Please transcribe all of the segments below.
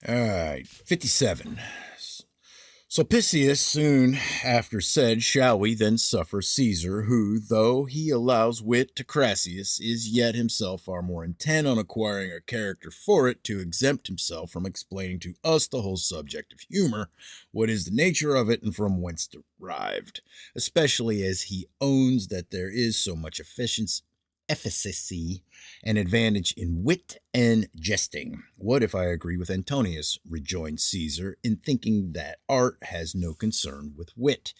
All right, 57. Sulpicius soon after said, Shall we then suffer Caesar, who, though he allows wit to Crassus, is yet himself far more intent on acquiring a character for it, to exempt himself from explaining to us the whole subject of humor, what is the nature of it, and from whence derived, especially as he owns that there is so much efficacy and advantage in wit and jesting. What if I agree with Antonius, rejoined Caesar, in thinking that art has no concern with wit?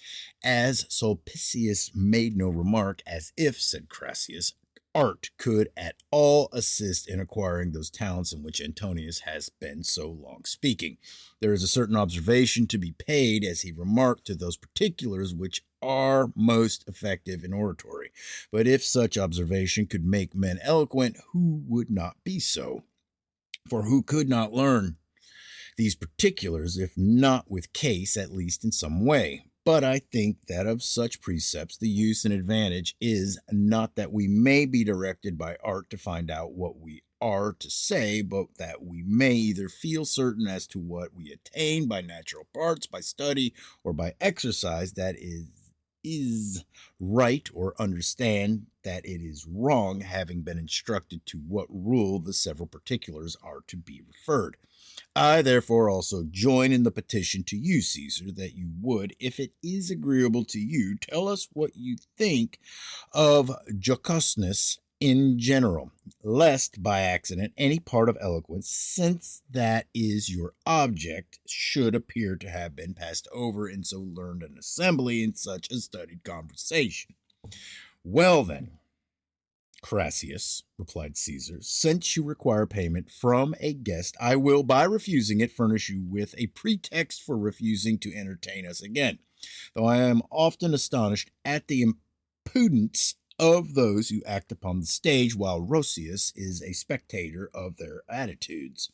As Sulpicius made no remark, as if, said Crassus, art could at all assist in acquiring those talents in which Antonius has been so long speaking. There is a certain observation to be paid, as he remarked, to those particulars which are most effective in oratory. But if such observation could make men eloquent, who would not be so? For who could not learn these particulars, if not with case, at least in some way? But I think that of such precepts the use and advantage is not that we may be directed by art to find out what we are to say, but that we may either feel certain as to what we attain by natural parts, by study, or by exercise, that is right, or understand that it is wrong, having been instructed to what rule the several particulars are to be referred. I therefore also join in the petition to you, Caesar, that you would, if it is agreeable to you, tell us what you think of jocosness in general, lest by accident any part of eloquence, since that is your object, should appear to have been passed over in so learned an assembly in such a studied conversation. Well then, Crassus, replied Caesar, since you require payment from a guest, I will, by refusing it, furnish you with a pretext for refusing to entertain us again, though I am often astonished at the impudence of those who act upon the stage while Roscius is a spectator of their attitudes.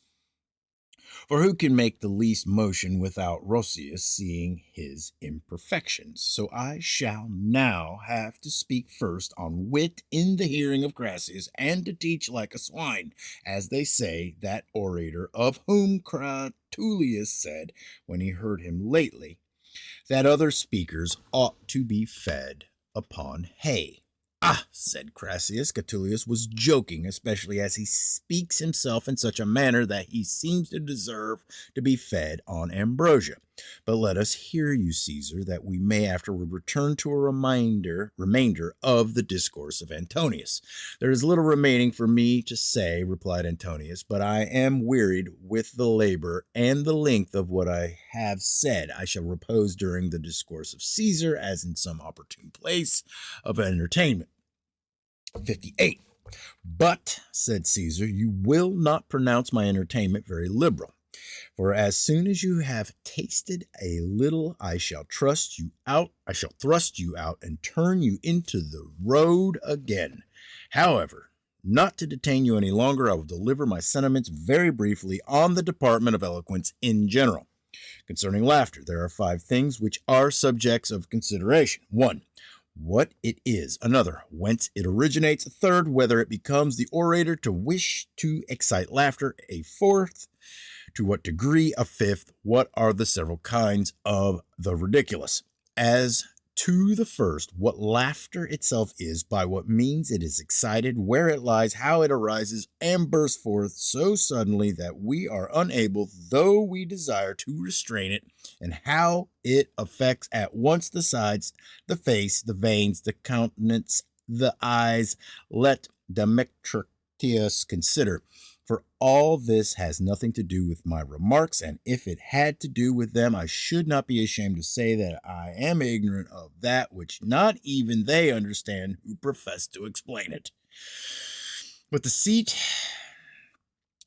For who can make the least motion without Roscius seeing his imperfections? So I shall now have to speak first on wit in the hearing of Crassus, and to teach like a swine, as they say, that orator of whom Cratulus said, when he heard him lately, that other speakers ought to be fed upon hay. Ah, said Crassus, Catullus was joking, especially as he speaks himself in such a manner that he seems to deserve to be fed on ambrosia. But let us hear you, Caesar, that we may afterward return to a remainder of the discourse of Antonius. There is little remaining for me to say, replied Antonius, but I am wearied with the labor and the length of what I have said. I shall repose during the discourse of Caesar, as in some opportune place of entertainment. 58. But, said Caesar, you will not pronounce my entertainment very liberal. For as soon as you have tasted a little, I shall thrust you out and turn you into the road again. However, not to detain you any longer, I will deliver my sentiments very briefly on the department of eloquence in general. Concerning laughter, there are 5 things which are subjects of consideration. 1. What it is. Another, whence it originates. A third, whether it becomes the orator to wish to excite laughter. A fourth, to what degree. A fifth, what are the several kinds of the ridiculous. As to the first, what laughter itself is, by what means it is excited, where it lies, how it arises, and bursts forth so suddenly that we are unable, though we desire, to restrain it, and how it affects at once the sides, the face, the veins, the countenance, the eyes. Let Demetrius consider. For all this has nothing to do with my remarks, and if it had to do with them, I should not be ashamed to say that I am ignorant of that which not even they understand who profess to explain it. But the seat,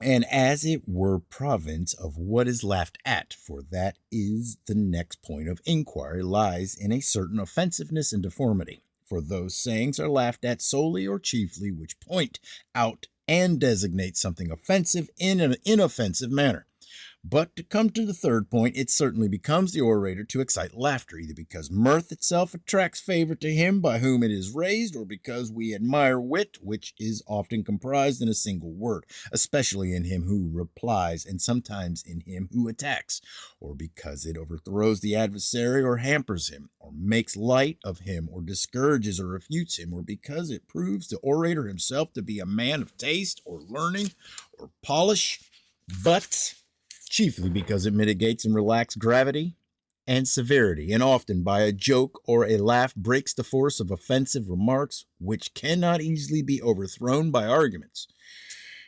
and as it were province of what is laughed at, for that is the next point of inquiry, lies in a certain offensiveness and deformity. For those sayings are laughed at solely or chiefly which point out and designate something offensive in an inoffensive manner. But to come to the third point, it certainly becomes the orator to excite laughter, either because mirth itself attracts favor to him by whom it is raised, or because we admire wit, which is often comprised in a single word, especially in him who replies and sometimes in him who attacks, or because it overthrows the adversary or hampers him, or makes light of him, or discourages or refutes him, or because it proves the orator himself to be a man of taste or learning or polish, but chiefly because it mitigates and relaxes gravity and severity, and often by a joke or a laugh breaks the force of offensive remarks, which cannot easily be overthrown by arguments.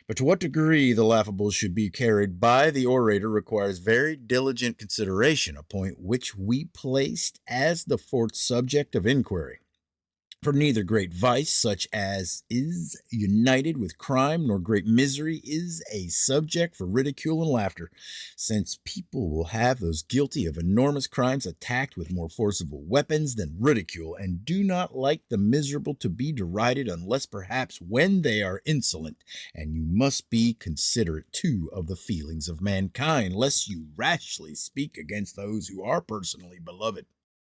But to what degree the laughable should be carried by the orator requires very diligent consideration, a point which we placed as the fourth subject of inquiry. For neither great vice, such as is united with crime, nor great misery is a subject for ridicule and laughter, since people will have those guilty of enormous crimes attacked with more forcible weapons than ridicule, and do not like the miserable to be derided, unless perhaps when they are insolent. And you must be considerate too of the feelings of mankind, lest you rashly speak against those who are personally beloved.